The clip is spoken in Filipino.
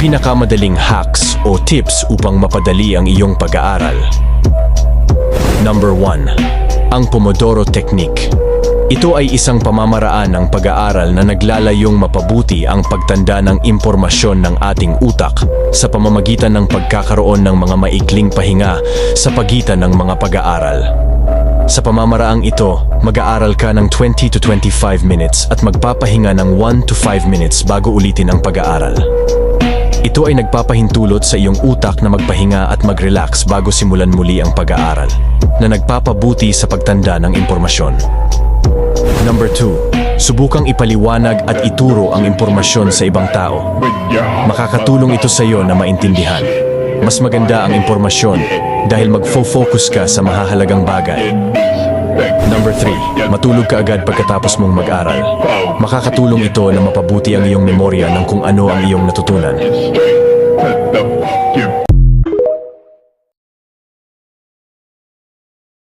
Pinakamadaling hacks o tips upang mapadali ang iyong pag-aaral. Number 1. Ang Pomodoro Technique. Ito ay isang pamamaraan ng pag-aaral na naglalayong mapabuti ang pagtanda ng impormasyon ng ating utak sa pamamagitan ng pagkakaroon ng mga maikling pahinga sa pagitan ng mga pag-aaral. Sa pamamaraang ito, mag-aaral ka ng 20 to 25 minutes at magpapahinga ng 1 to 5 minutes bago ulitin ang pag-aaral. Ito ay nagpapahintulot sa iyong utak na magpahinga at mag-relax bago simulan muli ang pag-aaral, na nagpapabuti sa pagtanda ng impormasyon. Number 2. Subukang ipaliwanag at ituro ang impormasyon sa ibang tao. Makakatulong ito sa iyo na maintindihan. Mas maganda ang impormasyon dahil magfo-focus ka sa mahahalagang bagay. Number 3. Matulog ka agad pagkatapos mong mag-aral. Makakatulong ito na mapabuti ang iyong memorya ng kung ano ang iyong natutunan.